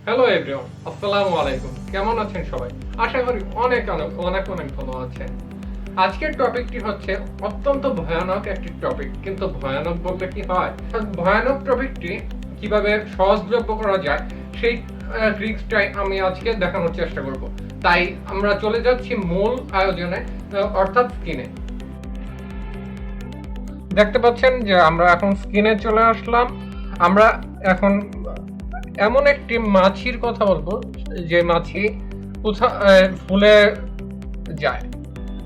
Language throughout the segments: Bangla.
হ্যালো এভরিওয়ান, আসসালামু আলাইকুম। কেমন আছেন সবাই? আশা করি অনেক অনেক অনেক অনেক ভালো আছেন। আজকের টপিকটি হচ্ছে অত্যন্ত ভয়ানক একটি টপিক, কিন্তু ভয়ানক বললে কি হয়? ভয়ানক টপিকটি কিভাবে সহজলভ্য করা যায় সেই ট্রিক্সটাই আমি আজকে দেখানোর চেষ্টা করব। তাই আমরা চলে যাচ্ছি মূল আয়োজনে, অর্থাৎ স্কিনে। দেখতে পাচ্ছেন যে আমরা এখন স্কিনে চলে আসলাম। আমরা এখন এমন একটি মাছির কথা বলবো যে মাছি ফুলে যায়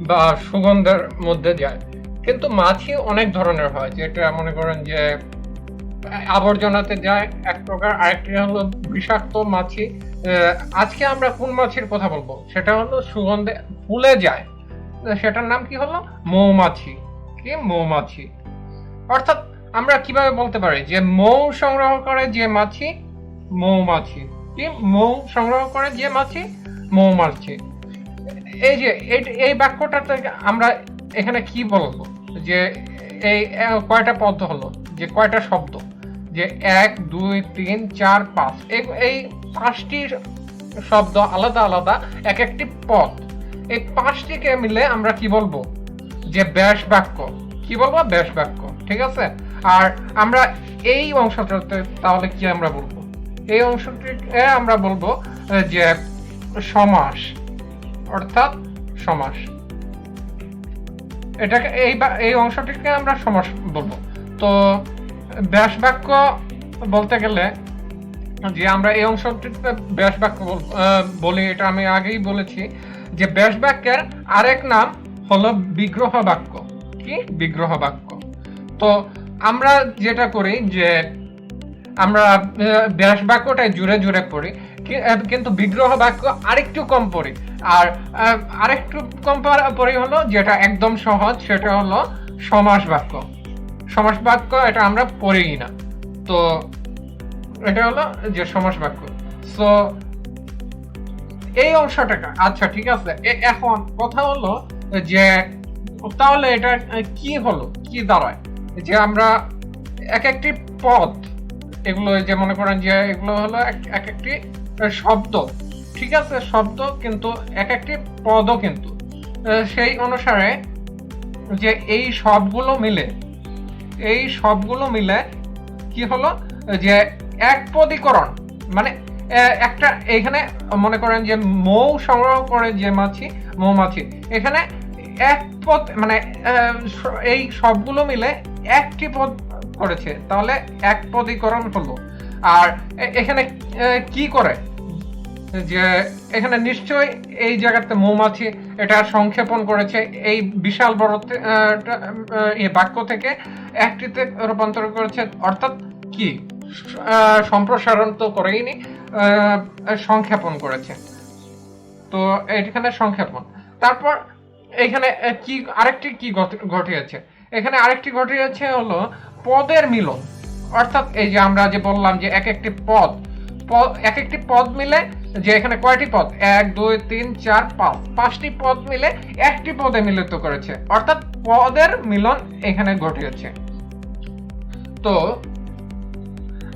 বা সুগন্ধের মধ্যে যায়। কিন্তু মাছি অনেক ধরনের হয়, যেটা মনে করেন যে আবর্জনাতে যায় এক প্রকার, আরেকটি হলো বিষাক্ত মাছি। আজকে আমরা কোন মাছির কথা বলবো সেটা হলো সুগন্ধে ফুলে যায়, সেটার নাম কি হলো মৌমাছি। কি মৌমাছি? অর্থাৎ আমরা কিভাবে বলতে পারি যে মৌ সংগ্রহ করে যে মাছি মৌমাছি। কি মৌ সংগ্রহ করে যে মাছি মৌমাছি। এই যে এই বাক্যটা থেকে আমরা এখানে কি বলবো যে এই কয়টা পদ হলো, যে কয়টা শব্দ, যে 1 2 3 4 5, এই 5টি শব্দ আলাদা আলাদা এক একটি পদ। এই 5টিকে মিলে আমরা কি বলবো যে ব্যাস বাক্য। কি বলবো? ব্যাস বাক্য। ঠিক আছে। আর আমরা এই অংশটাতে তাহলে কি আমরা বলবো? এই অংশটিকে আমরা বলবো যে সমাস, অর্থাৎ সমাস। এটাকে এই অংশটিকে আমরা সমাস বলবো। তো ব্যাস বাক্য বলতে গেলে যে আমরা এই অংশটিতে ব্যাস বাক্য বলি, এটা আমি আগেই বলেছি যে ব্যাস বাক্যের আরেক নাম হলো বিগ্রহ বাক্য। কি বিগ্রহ বাক্য? তো আমরা যেটা করি যে আমরা ব্যাস বাক্যটাই জুড়ে জুড়ে পড়ি, কিন্তু বিগ্রহ বাক্য আরেকটু কম পড়ি। আর আরেকটু কম পড়ি হলো যেটা একদম সহজ, সেটা হলো সমাস বাক্য। সমাস বাক্য এটা আমরা পড়িই না। তো এটা হলো যে সমাস বাক্য। সো এই অংশটাকে আচ্ছা ঠিক আছে। এখন কথা হলো যে তাহলে এটা কি হলো, কি দাঁড়ায় যে আমরা এক একটি পদ, এগুলো যে মনে করেন যে এগুলো হলো এক একটি শব্দ। ঠিক আছে, শব্দ, কিন্তু এক একটি পদও কিন্তু সেই অনুসারে যে এই সবগুলো মিলে কি হলো যে এক পদীকরণ, মানে একটা এখানে মনে করেন যে মৌ সংগ্রহ করে যে মৌমাছি, এখানে এক পদ মানে এই সবগুলো মিলে একটি পদ করেছে, তাহলে এক পদীকরণ হলো। আর এখানে কি করে যে এখানে নিশ্চয়ই এই জায়গাতে মৌমাছি এটা সংক্ষেপণ করেছে, এই বিশাল বড় বাক্য থেকে একটিতে রূপান্তর করেছে, অর্থাৎ কি সম্প্রসারণ তো করেইনি, সংক্ষেপণ করেছে। তো এখানে সংক্ষেপণ। তারপর এখানে আরেকটি কি ঘটিয়েছে, এখানে আরেকটি ঘটিয়েছে হলো পদের মিলন। অর্থাৎ এই যে আমরা যে বললাম যে এক একটি পদ মিলে, যে এখানে কয়টি পদ 1 2 3 4 5, 5টি পদ মিলে একটি পদে মিলিত করেছে, অর্থাৎ পদের মিলন এখানে ঘটিয়েছে। তো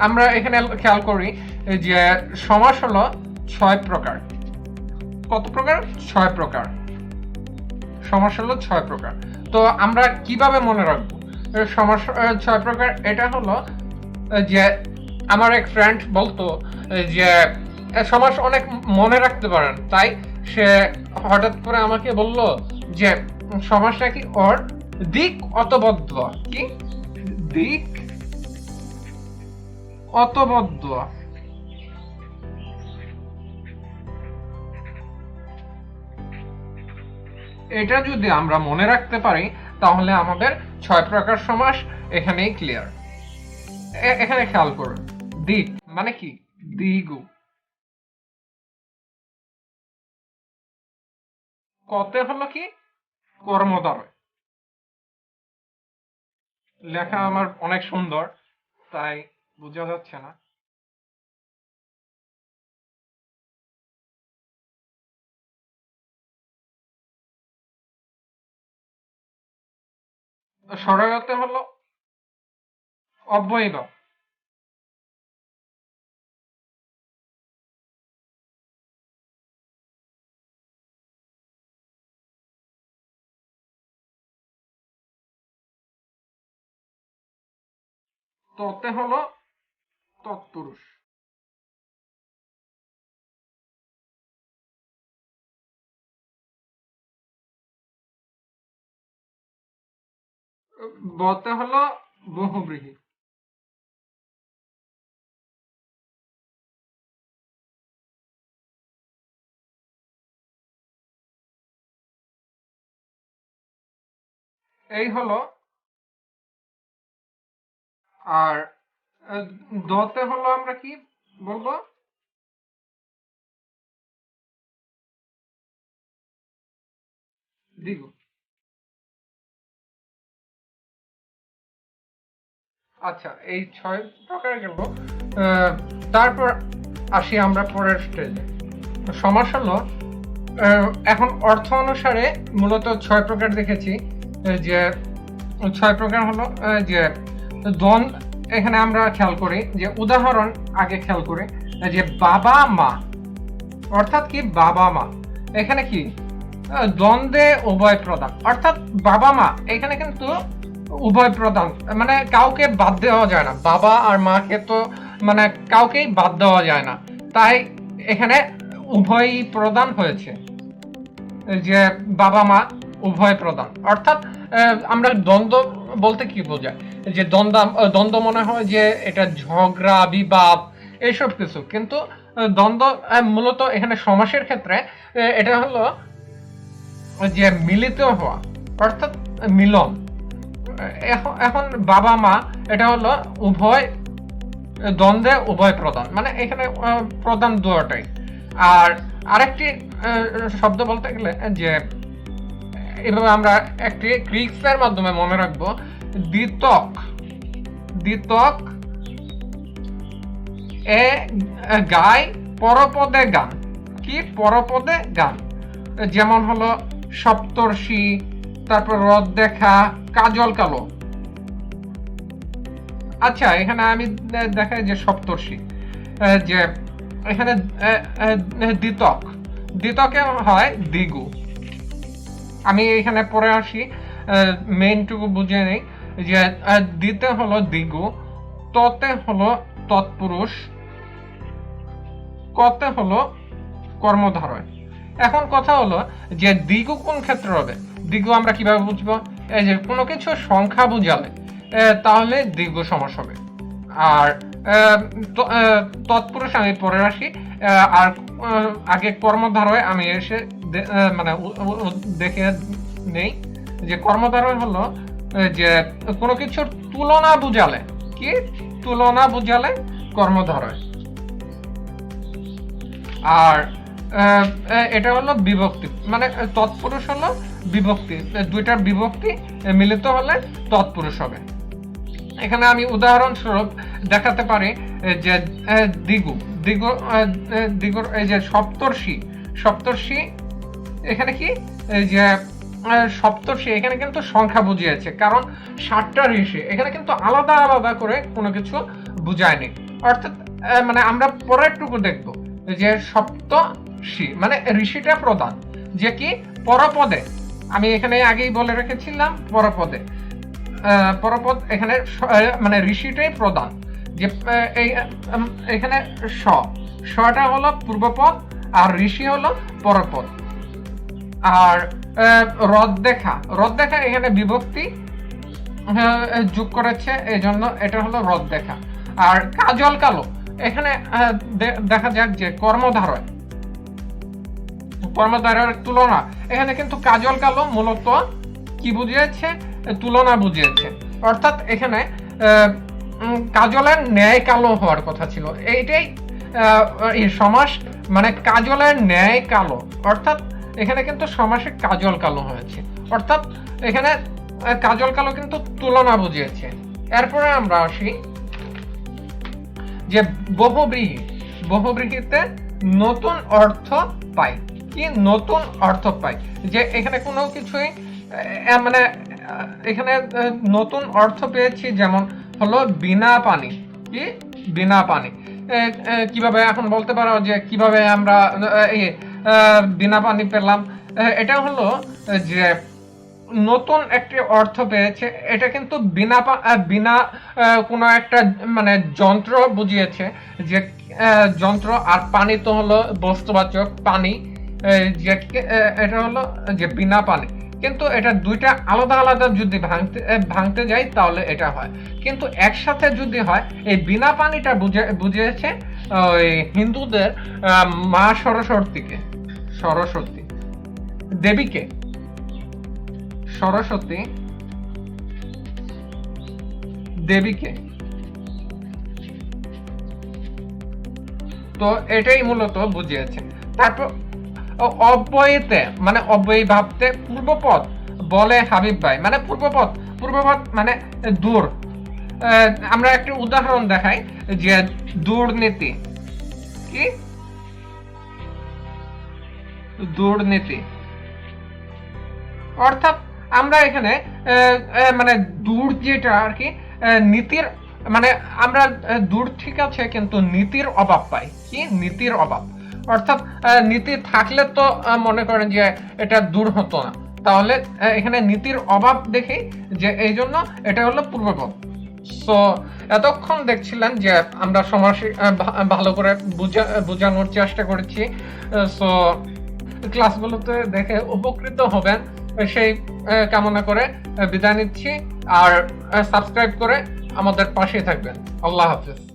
আমরা এখানে খেয়াল করি যে সমাস হলো 6 প্রকার। কত প্রকার? 6 প্রকার। সমাস হলো 6 প্রকার। তো আমরা কিভাবে মনে রাখবো সমাস 6 প্রকার? এটা হলো যে আমার এক ফ্রেন্ড বলতো যে সমাস অনেক মনে রাখতে পারেন, তাই সে হঠাৎ করে আমাকে বলল যে সমাসটা কি ওর দিক অতবদ্ধ। কি দিক অতবদ্ধ? এটা যদি আমরা মনে রাখতে পারি তাহলে আমাদের 6 প্রকার সমাস এখানেই ক্লিয়ার। এখানে খেয়াল করুন, দিক মানে কি? দিগু। কতে হলো কি? কর্মদ্বারয়। লেখা আমার অনেক সুন্দর, তাই বোঝা যাচ্ছে না। সরয়তে হলো অব্যয়ীভাব। ততে হলো তৎপুরুষ। বতে হলো বহুব্রীহি। এই হলো। আর দতে হলো আমরা কি বলবো? দ্বিগু। আচ্ছা, এই 6 প্রকার গেল। তারপর আসি আমরা পরের স্টেজে। সমাস হলো, এখন অর্থ অনুসারে মূলত 6 প্রকার দেখেছি। যে 6 প্রকার হলো যে দ্বন্দ্ব। এখানে আমরা খেয়াল করি যে উদাহরণ আগে খেয়াল করি যে বাবা মা, অর্থাৎ কি বাবা মা এখানে কি দ্বন্দ্বে উভয় প্রধান, অর্থাৎ বাবা মা এখানে কিন্তু উভয় প্রধান, মানে কাউকে বাদ দেওয়া যায় না। বাবা আর মাকে তো মানে কাউকেই বাদ দেওয়া যায় না, তাই এখানে উভয়ই প্রদান হয়েছে। যে বাবা মা উভয় প্রদান, অর্থাৎ আমরা দ্বন্দ্ব বলতে কি বোঝায় যে দ্বন্দ্ব মনে হয় যে এটা ঝগড়া বিবাদ এইসব কিছু, কিন্তু দ্বন্দ্ব মূলত এখানে সমাসের ক্ষেত্রে এটা হলো যে মিলিত হওয়া, অর্থাৎ মিলন। এখন বাবা মা এটা হলো উভয় দ্বন্দ্বে উভয় প্রধান, মানে এখানে প্রধান দুটাই। আর আরেকটি শব্দ বলতে গেলে যে এভাবে আমরা একটি ক্রিক্সের মাধ্যমে মনে রাখবো, দ্বিতক। দ্বিতক এ গায় পরপদে গান। কি পরপদে গান? যেমন হলো সপ্তর্ষি, তারপর রদ দেখা, কাজল কালো। আচ্ছা, এখানে আমি দেখাই যে সপ্তর্ষি, যে এখানে দ্বিতক, দ্বিতকে হয় দ্বিগু। আমি এখানে পরে আসি, মেইনটুকু বুঝে নেই যে দ্বিতে হলো দ্বিগু, ততে হলো তৎপুরুষ, কতে হলো কর্মধারয়। এখন কথা হলো যে দ্বিগু কোন ক্ষেত্রে হবে? দ্বিগু আমরা কিভাবে বুঝবো? এই যে কোনো কিছু সংখ্যা বুঝালে তাহলে দ্বিগু সমাস হবে। আর তৎপুরুষ আমি পরে আসি। আর আগে কর্মধারয় আমি এসে মানে দেখে নেই যে কর্মধারয় হলো যে কোনো কিছুর তুলনা বুঝালে, কি তুলনা বুঝালে কর্মধারয়। আর এটা হলো বিভক্তি, মানে তৎপুরুষ হলো বিভক্তি, দুইটার বিভক্তি মিলিত হলে তৎপুরুষ হবে। এখানে আমি উদাহরণস্বরূপ দেখাতে পারি যে দ্বিগু, দ্বিগুর এই যে সপ্তর্ষি, সপ্তর্ষি এখানে কি যে সপ্তর্ষি এখানে কিন্তু সংখ্যা বুঝিয়েছে, কারণ 7টা ঋষি, এখানে কিন্তু আলাদা আলাদা করে কোনো কিছু বুঝায়নি। অর্থাৎ মানে আমরা পরেরটুকু দেখব যে সপ্তর্ষি মানে ঋষিটা প্রধান, যে কি পরপদে। আমি এখানে আগেই বলে রেখেছিলাম পরপদে, পরপদ এখানে মানে ঋষিটাই প্রধান। যে এখানে শটা হলো পূর্বপদ আর ঋষি হলো পরপদ। আর রদ দেখা, রদ দেখা এখানে বিভক্তি যোগ করেছে, এই জন্য এটা হলো রদ দেখা। আর কাজল কালো এখানে দেখা যাক যে কর্মধারয়, কর্মধারয়ের তুলনা। এখানে কিন্তু কাজল কালো মূলত কি বুঝিয়েছে? তুলনা বুঝিয়েছে। অর্থাৎ এখানে কাজলের ন্যায় কালো হওয়ার কথা ছিল, এইটাই সমাস, মানে কাজলের ন্যায় কালো, অর্থাৎ এখানে কিন্তু সমাসে কাজল কালো হয়েছে, অর্থাৎ এখানে কাজল কালো কিন্তু তুলনা বুঝিয়েছে। এরপরে আমরা আসি যে বহুব্রীহি, বহুব্রীহিতে নতুন অর্থ পাই। কি নতুন অর্থ পাই? যে এখানে কোনো কিছুই মানে এখানে নতুন অর্থ পেয়েছি, যেমন হলো বিনা পানি। কি বিনা পানি? কিভাবে এখন বলতে পারো যে কিভাবে আমরা বিনা পানি পেলাম? এটা হলো যে নতুন একটি অর্থ পেয়েছে। এটা কিন্তু বিনা কোনো একটা মানে যন্ত্র বুঝিয়েছে, যে যন্ত্র, আর পানি তো হলো বস্তুবাচক পানি, যে এটা হলো যে বিনা পানি। কিন্তু এটা দুইটা আলাদা আলাদা যদি ভাঙতে যাই তাহলে এটা হয়, কিন্তু একসাথে যদি হয়, এই বিনা পানিটা বুঝিয়েছে ওই হিন্দুদের মা সরস্বতী দেবীকে, সরস্বতী দেবীকে। তো এটাই মূলত বুঝিয়েছে। তারপর অব্যয়ীতে মানে অব্যয়ী ভাবতে পূর্বপদ বলে হাবিব ভাই, মানে পূর্বপদ মানে দূর। আমরা একটা উদাহরণ দেখাই, যে দুর্নীতি, কি দুর্নীতি, অর্থাৎ আমরা এখানে মানে দূর যেটা আর কি, নীতির মানে আমরা দূর ঠিক আছে, কিন্তু নীতির অভাব পাই। কি নীতির অভাব, অর্থাৎ নীতি থাকলে তো মনে করেন যে এটা দূর হতো না, তাহলে এখানে নীতির অভাব দেখি, যে এই জন্য এটা হলো পূর্বপদ। সো এতক্ষণ দেখছিলেন যে আমরা সমাস ভালো করে বোঝানোর চেষ্টা করেছি। সো ক্লাসগুলোতে দেখে উপকৃত হবেন সেই কামনা করে বিদায় নিচ্ছি, আর সাবস্ক্রাইব করে আমাদের পাশে থাকবেন। আল্লাহ হাফেজ।